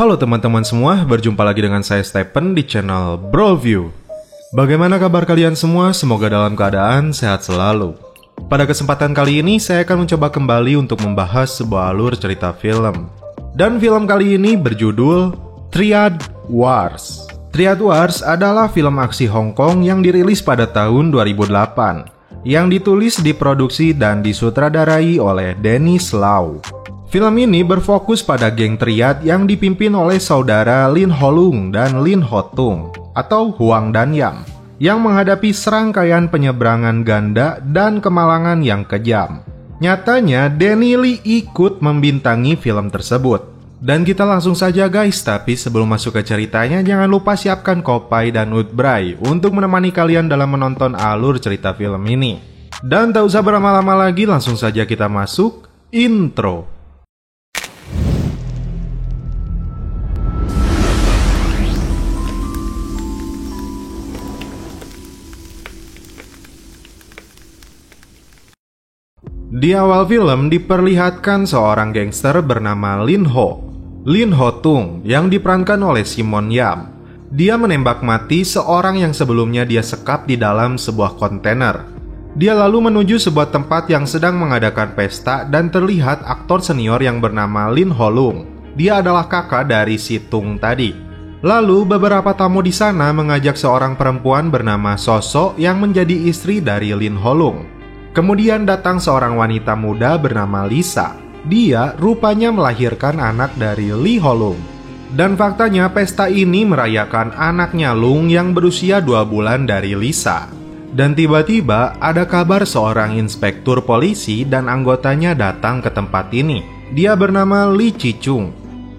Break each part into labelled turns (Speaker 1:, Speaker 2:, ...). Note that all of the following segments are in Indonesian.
Speaker 1: Halo teman-teman semua, berjumpa lagi dengan saya Stephen di channel Broview. Bagaimana kabar kalian semua? Semoga dalam keadaan sehat selalu. Pada kesempatan kali ini saya akan mencoba kembali untuk membahas sebuah alur cerita film. Dan film kali ini berjudul Triad Wars. Triad Wars adalah film aksi Hong Kong yang dirilis pada tahun 2008, yang ditulis, diproduksi, dan disutradarai oleh Dennis Lau. Film ini berfokus pada geng triad yang dipimpin oleh saudara Lin Ho Lung dan Lin Ho Tung atau Huang dan Yam, yang menghadapi serangkaian penyeberangan ganda dan kemalangan yang kejam. Nyatanya Denny Lee ikut membintangi film tersebut. Dan kita langsung saja guys, tapi sebelum masuk ke ceritanya jangan lupa siapkan kopai dan udbray untuk menemani kalian dalam menonton alur cerita film ini. Dan tak usah berlama-lama lagi, langsung saja kita masuk intro. Di awal film diperlihatkan seorang gangster bernama Lin Ho Tung yang diperankan oleh Simon Yam. Dia menembak mati seorang yang sebelumnya dia sekap di dalam sebuah kontainer. Dia lalu menuju sebuah tempat yang sedang mengadakan pesta dan terlihat aktor senior yang bernama Lin Ho Lung. Dia adalah kakak dari si Tung tadi. Lalu beberapa tamu di sana mengajak seorang perempuan bernama Soso yang menjadi istri dari Lin Ho Lung. Kemudian datang seorang wanita muda bernama Lisa. Dia rupanya melahirkan anak dari Lee Ho Lung. Dan faktanya pesta ini merayakan anaknya Lung yang berusia 2 bulan dari Lisa. Dan tiba-tiba ada kabar seorang inspektur polisi dan anggotanya datang ke tempat ini. Dia bernama Lee Chi-chung.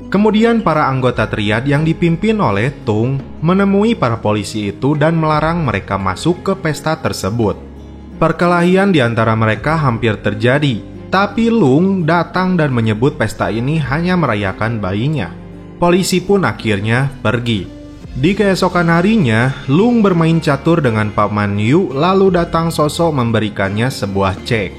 Speaker 1: Kemudian para anggota triad yang dipimpin oleh Tung menemui para polisi itu dan melarang mereka masuk ke pesta tersebut. Perkelahian di antara mereka hampir terjadi, tapi Lung datang dan menyebut pesta ini hanya merayakan bayinya. Polisi pun akhirnya pergi. Di keesokan harinya, Lung bermain catur dengan Paman Yu, lalu datang Soso memberikannya sebuah cek.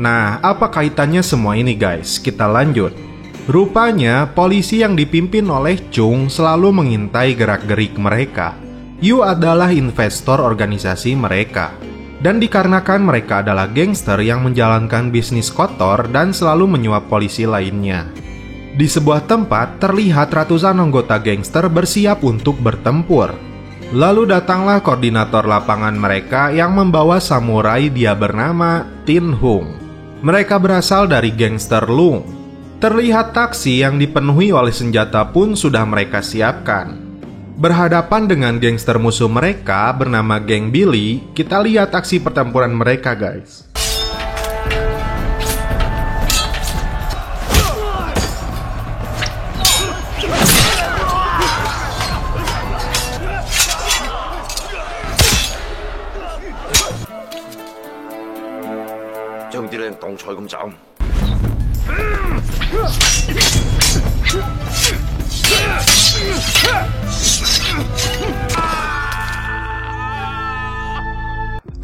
Speaker 1: Nah, apa kaitannya semua ini guys? Kita lanjut. Rupanya, polisi yang dipimpin oleh Chung selalu mengintai gerak-gerik mereka. Yu adalah investor organisasi mereka. Dan dikarenakan mereka adalah gangster yang menjalankan bisnis kotor dan selalu menyuap polisi lainnya. Di sebuah tempat terlihat ratusan anggota gangster bersiap untuk bertempur. Lalu datanglah koordinator lapangan mereka yang membawa samurai, dia bernama Tin Hung. Mereka berasal dari gangster Lung. Terlihat taksi yang dipenuhi oleh senjata pun sudah mereka siapkan. Berhadapan dengan gangster musuh mereka bernama geng Billy, kita lihat aksi pertempuran mereka guys.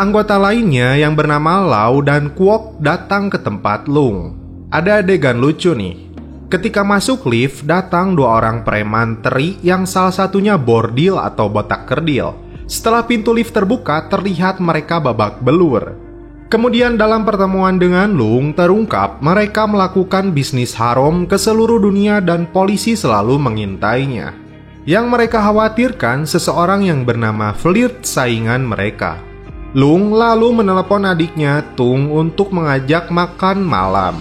Speaker 1: Anggota lainnya yang bernama Lau dan Kwok datang ke tempat Lung. Ada adegan lucu nih. Ketika masuk lift, datang 2 orang preman teri yang salah satunya bordil atau botak kerdil. Setelah pintu lift terbuka, terlihat mereka babak belur. Kemudian dalam pertemuan dengan Lung terungkap mereka melakukan bisnis haram ke seluruh dunia dan polisi selalu mengintainya. Yang mereka khawatirkan seseorang yang bernama Flirt saingan mereka. Lung lalu menelepon adiknya Tung untuk mengajak makan malam.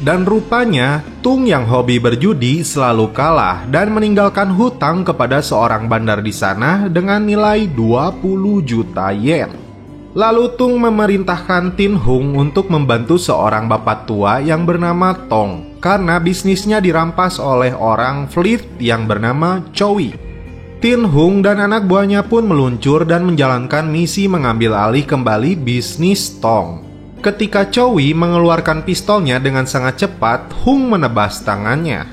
Speaker 1: Dan rupanya Tung yang hobi berjudi selalu kalah dan meninggalkan hutang kepada seorang bandar di sana dengan nilai 20 juta yen. Lalu Tung memerintahkan Tin Hung untuk membantu seorang bapak tua yang bernama Tong karena bisnisnya dirampas oleh orang Flirt yang bernama Chowi. Tin Hung dan anak buahnya pun meluncur dan menjalankan misi mengambil alih kembali bisnis Tong. Ketika Chowi mengeluarkan pistolnya dengan sangat cepat, Hung menebas tangannya.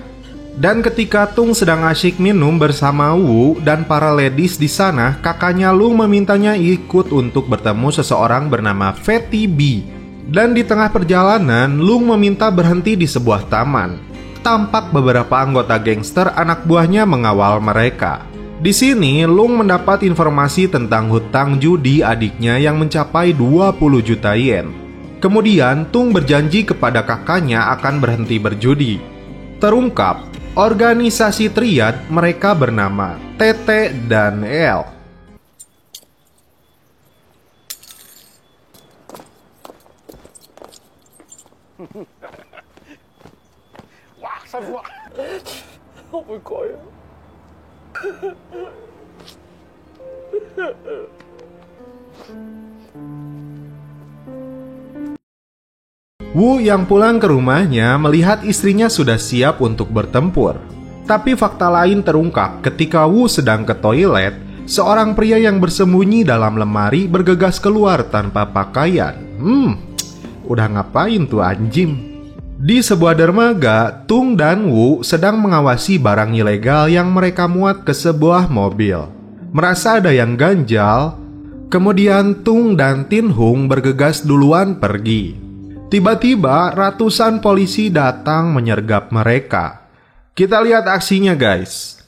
Speaker 1: Dan ketika Tung sedang asyik minum bersama Wu dan para ladies di sana, kakaknya Lung memintanya ikut untuk bertemu seseorang bernama Fatty B. Dan di tengah perjalanan, Lung meminta berhenti di sebuah taman. tampak beberapa anggota gangster anak buahnya mengawal mereka. Di sini, Lung mendapat informasi tentang hutang judi adiknya yang mencapai 20 juta yen. Kemudian, Tung berjanji kepada kakaknya akan berhenti berjudi. Terungkap, organisasi triad mereka bernama Tete dan El.
Speaker 2: Wah, saya buat. Apa kau ya?
Speaker 1: Wu yang pulang ke rumahnya melihat istrinya sudah siap untuk bertempur. Tapi fakta lain terungkap ketika Wu sedang ke toilet. Seorang pria yang bersembunyi dalam lemari bergegas keluar tanpa pakaian. Udah ngapain tuh anjing? Di sebuah dermaga, Tung dan Wu sedang mengawasi barang ilegal yang mereka muat ke sebuah mobil. Merasa ada yang ganjal, kemudian Tung dan Tin Hung bergegas duluan pergi. Tiba-tiba ratusan polisi datang menyergap mereka. Kita lihat aksinya, guys.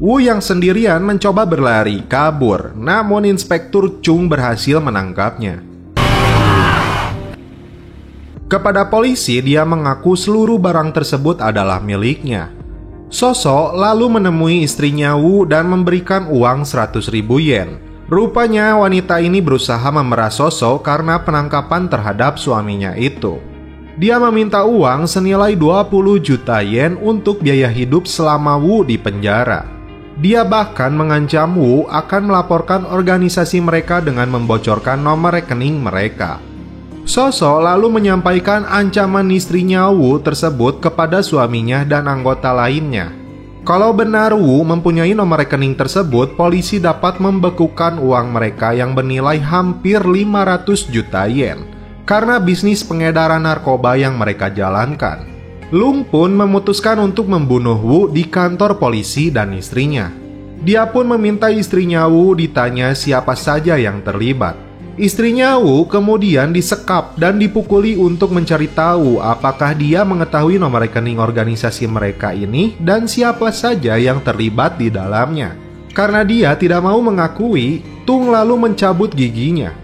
Speaker 1: Wu yang sendirian mencoba berlari kabur, namun Inspektur Chung berhasil menangkapnya. Kepada polisi, dia mengaku seluruh barang tersebut adalah miliknya. Sosok lalu menemui istrinya Wu dan memberikan uang 100.000 yen. Rupanya wanita ini berusaha memeras Sosok karena penangkapan terhadap suaminya itu. Dia meminta uang senilai 20 juta yen untuk biaya hidup selama Wu di penjara. Dia bahkan mengancam Wu akan melaporkan organisasi mereka dengan membocorkan nomor rekening mereka. Sosok lalu menyampaikan ancaman istrinya Wu tersebut kepada suaminya dan anggota lainnya. Kalau benar Wu mempunyai nomor rekening tersebut, polisi dapat membekukan uang mereka yang bernilai hampir 500 juta yen karena bisnis pengedaran narkoba yang mereka jalankan. Lung pun memutuskan untuk membunuh Wu di kantor polisi dan istrinya. Dia pun meminta istrinya Wu ditanya siapa saja yang terlibat. Istrinya Wu kemudian disekap dan dipukuli untuk mencari tahu apakah dia mengetahui nomor rekening organisasi mereka ini dan siapa saja yang terlibat di dalamnya. Karena dia tidak mau mengakui, Tung lalu mencabut giginya.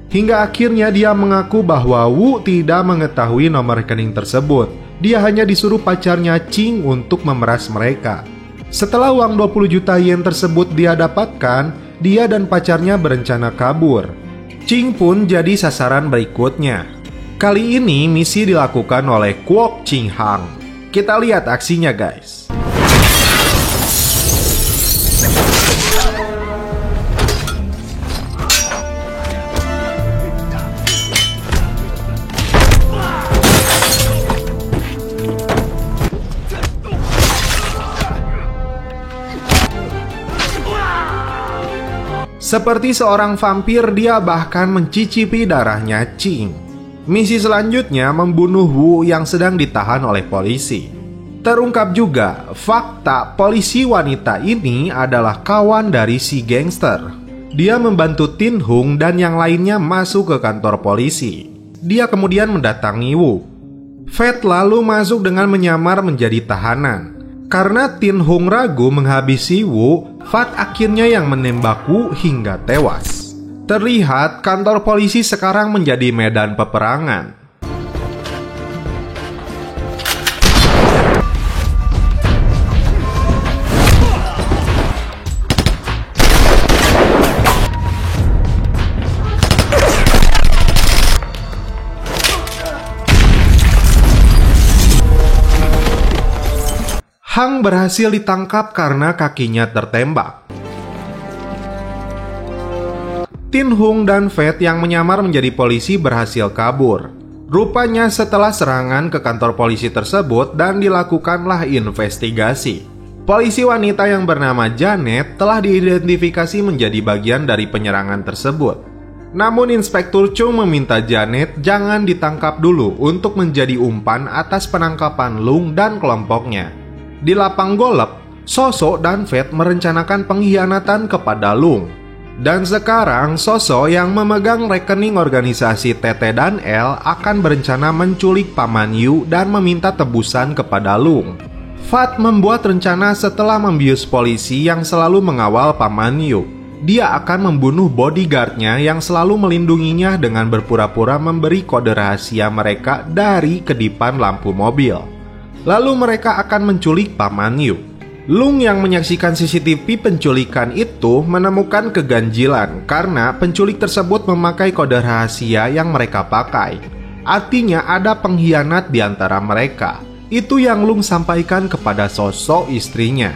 Speaker 1: Hingga akhirnya dia mengaku bahwa Wu tidak mengetahui nomor rekening tersebut. Dia hanya disuruh pacarnya Ching untuk memeras mereka. Setelah uang 20 juta yen tersebut dia dapatkan, dia dan pacarnya berencana kabur. Ching pun jadi sasaran berikutnya. Kali ini misi dilakukan oleh Kwok Ching Hang. Kita lihat aksinya, guys. Seperti seorang vampir, dia bahkan mencicipi darahnya Ching. Misi selanjutnya membunuh Wu yang sedang ditahan oleh polisi. Terungkap juga, fakta polisi wanita ini adalah kawan dari si gangster. Dia membantu Tin Hung dan yang lainnya masuk ke kantor polisi. Dia kemudian mendatangi Wu. Fat lalu masuk dengan menyamar menjadi tahanan. Karena Tin Hung ragu menghabisi Wu, Fat akhirnya yang menembak Wu hingga tewas. Terlihat kantor polisi sekarang menjadi medan peperangan. Hang berhasil ditangkap karena kakinya tertembak. Tin Hung dan Fat yang menyamar menjadi polisi berhasil kabur. Rupanya setelah serangan ke kantor polisi tersebut dan dilakukanlah investigasi, polisi wanita yang bernama Janet telah diidentifikasi menjadi bagian dari penyerangan tersebut. Namun Inspektur Chung meminta Janet jangan ditangkap dulu untuk menjadi umpan atas penangkapan Lung dan kelompoknya. Di lapang golep, Soso dan Fat merencanakan pengkhianatan kepada Lung. Dan sekarang Soso yang memegang rekening organisasi Tete dan L akan berencana menculik Paman Yu dan meminta tebusan kepada Lung. Fat membuat rencana setelah membius polisi yang selalu mengawal Paman Yu. Dia akan membunuh bodyguardnya yang selalu melindunginya dengan berpura-pura memberi kode rahasia mereka dari kedipan lampu mobil. Lalu mereka akan menculik Paman Yu. Lung yang menyaksikan CCTV penculikan itu menemukan keganjilan karena penculik tersebut memakai kode rahasia yang mereka pakai. Artinya ada pengkhianat di antara mereka. Itu yang Lung sampaikan kepada Soso istrinya.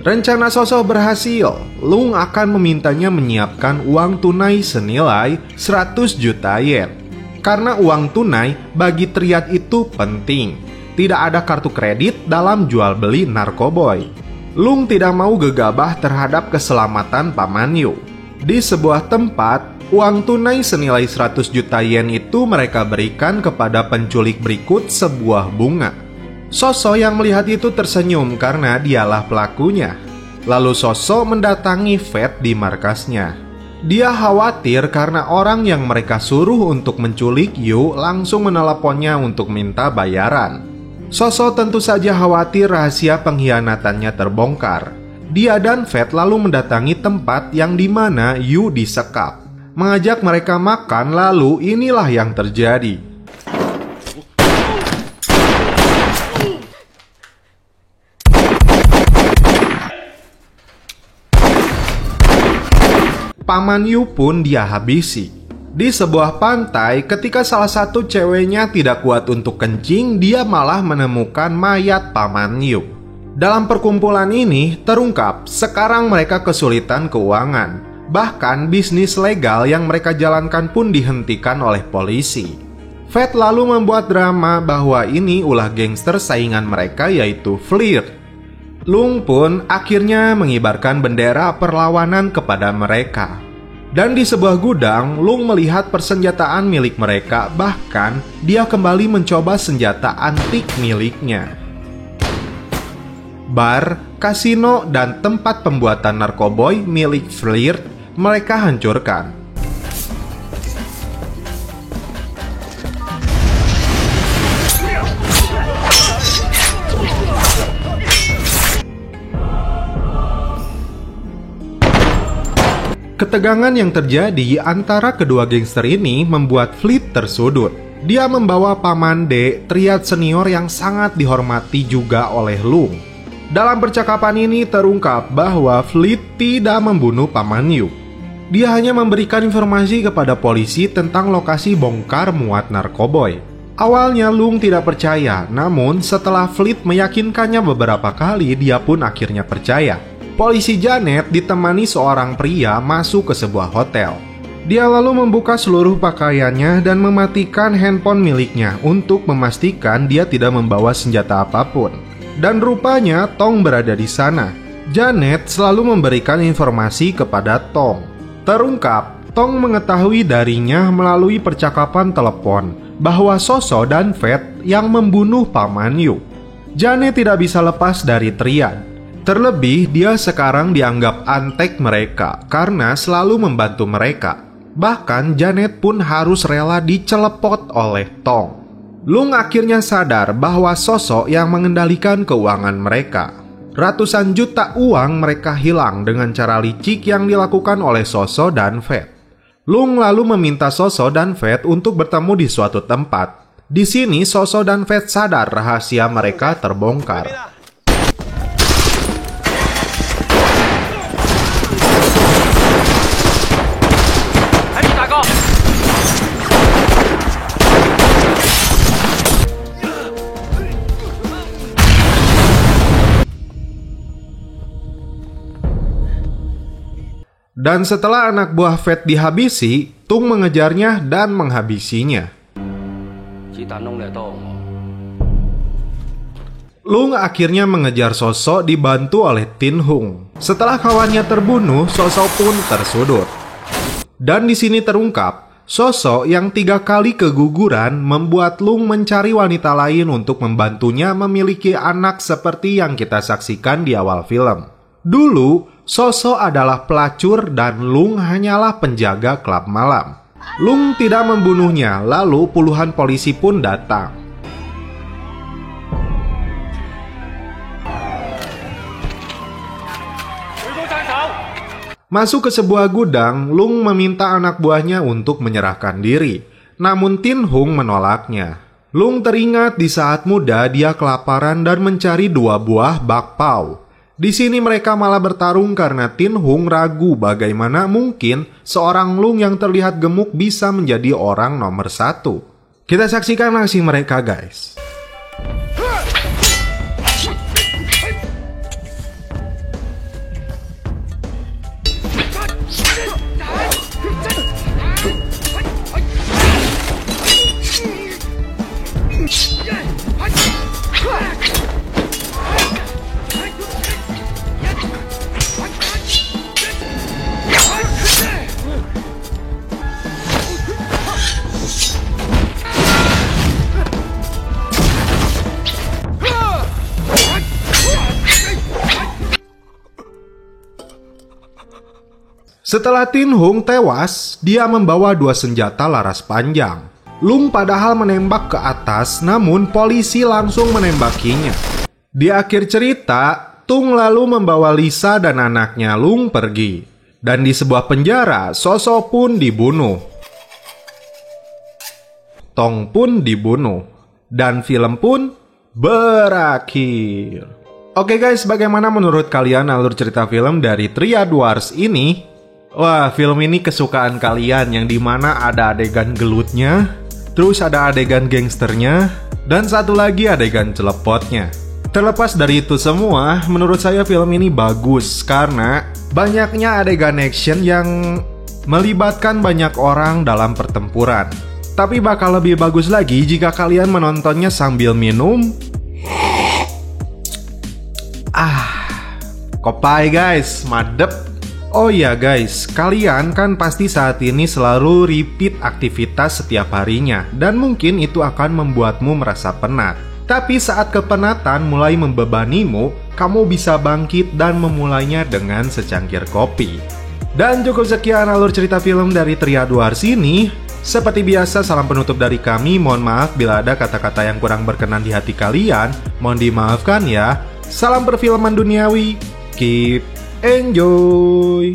Speaker 1: Rencana Soso berhasil. Lung akan memintanya menyiapkan uang tunai senilai 100 juta yen. Karena uang tunai bagi Triad itu penting. Tidak ada kartu kredit dalam jual beli narkoboy. Lung tidak mau gegabah terhadap keselamatan Paman Yu. Di sebuah tempat, uang tunai senilai 100 juta yen itu mereka berikan kepada penculik berikut sebuah bunga. Soso yang melihat itu tersenyum karena dialah pelakunya. Lalu Soso mendatangi Fat di markasnya. Dia khawatir karena orang yang mereka suruh untuk menculik Yu langsung meneleponnya untuk minta bayaran. Soso tentu saja khawatir rahasia pengkhianatannya terbongkar. Dia dan Fat lalu mendatangi tempat yang dimana Yu disekap. Mengajak mereka makan, lalu inilah yang terjadi. Paman Yu pun dia habisi. Di sebuah pantai, ketika salah satu ceweknya tidak kuat untuk kencing, dia malah menemukan mayat Paman Yu. Dalam perkumpulan ini, terungkap sekarang mereka kesulitan keuangan. Bahkan bisnis legal yang mereka jalankan pun dihentikan oleh polisi. Fat lalu membuat drama bahwa ini ulah gangster saingan mereka yaitu Flirt. Lung pun akhirnya mengibarkan bendera perlawanan kepada mereka. Dan di sebuah gudang, Lung melihat persenjataan milik mereka. Bahkan, dia kembali mencoba senjata antik miliknya. Bar, kasino, dan tempat pembuatan narkoboy milik Flirt mereka hancurkan. Ketegangan yang terjadi antara kedua gangster ini membuat Fleet tersudut. Dia membawa Paman D, Triad senior yang sangat dihormati juga oleh Lung. Dalam percakapan ini terungkap bahwa Fleet tidak membunuh Paman Yu. Dia hanya memberikan informasi kepada polisi tentang lokasi bongkar muat narkoboy. Awalnya Lung tidak percaya, namun setelah Fleet meyakinkannya beberapa kali, dia pun akhirnya percaya. Polisi Janet ditemani seorang pria masuk ke sebuah hotel. Dia lalu membuka seluruh pakaiannya dan mematikan handphone miliknya untuk memastikan dia tidak membawa senjata apapun. Dan rupanya Tong berada di sana. Janet selalu memberikan informasi kepada Tong. Terungkap, Tong mengetahui darinya melalui percakapan telepon bahwa Soso dan Fat yang membunuh Paman Yu. Janet tidak bisa lepas dari Triad. Terlebih, dia sekarang dianggap antek mereka karena selalu membantu mereka. Bahkan, Janet pun harus rela dicelepot oleh Tong. Lung akhirnya sadar bahwa Soso yang mengendalikan keuangan mereka. Ratusan juta uang mereka hilang dengan cara licik yang dilakukan oleh Soso dan Fat. Lung lalu meminta Soso dan Fat untuk bertemu di suatu tempat. Di sini, Soso dan Fat sadar rahasia mereka terbongkar. Dan setelah anak buah Fat dihabisi, Tung mengejarnya dan menghabisinya. Lung akhirnya mengejar Sosok dibantu oleh Tin Hung. Setelah kawannya terbunuh, Sosok pun tersudut. Dan di sini terungkap, Sosok yang 3 kali keguguran membuat Lung mencari wanita lain untuk membantunya memiliki anak seperti yang kita saksikan di awal film. Dulu, Sosok adalah pelacur dan Lung hanyalah penjaga klub malam. Lung tidak membunuhnya, lalu puluhan polisi pun datang. Masuk ke sebuah gudang, Lung meminta anak buahnya untuk menyerahkan diri. Namun Tin Hung menolaknya. Lung teringat di saat muda dia kelaparan dan mencari 2 buah bakpao. Di sini mereka malah bertarung karena Tin Hung ragu bagaimana mungkin seorang Lung yang terlihat gemuk bisa menjadi orang nomor 1. Kita saksikan aksi mereka, guys. Setelah Tin Hung tewas, dia membawa 2 senjata laras panjang. Lung padahal menembak ke atas, namun polisi langsung menembakinya. Di akhir cerita, Tung lalu membawa Lisa dan anaknya Lung pergi. Dan di sebuah penjara, Sosok pun dibunuh. Tong pun dibunuh. Dan film pun berakhir. Oke guys, bagaimana menurut kalian alur cerita film dari Triad Wars ini? Wah, film ini kesukaan kalian yang dimana ada adegan gelutnya, terus ada adegan gangsternya, dan satu lagi adegan celepotnya. Terlepas dari itu semua, menurut saya film ini bagus karena banyaknya adegan action yang melibatkan banyak orang dalam pertempuran. Tapi bakal lebih bagus lagi jika kalian menontonnya sambil minum. Kopai guys, madep. Oh iya guys, kalian kan pasti saat ini selalu repeat aktivitas setiap harinya dan mungkin itu akan membuatmu merasa penat. Tapi saat kepenatan mulai membebanimu, kamu bisa bangkit dan memulainya dengan secangkir kopi. Dan cukup sekian alur cerita film dari Triad Wars ini. Seperti biasa, salam penutup dari kami. Mohon maaf bila ada kata-kata yang kurang berkenan di hati kalian. Mohon dimaafkan ya. Salam perfilman duniawi. Keep enjoy.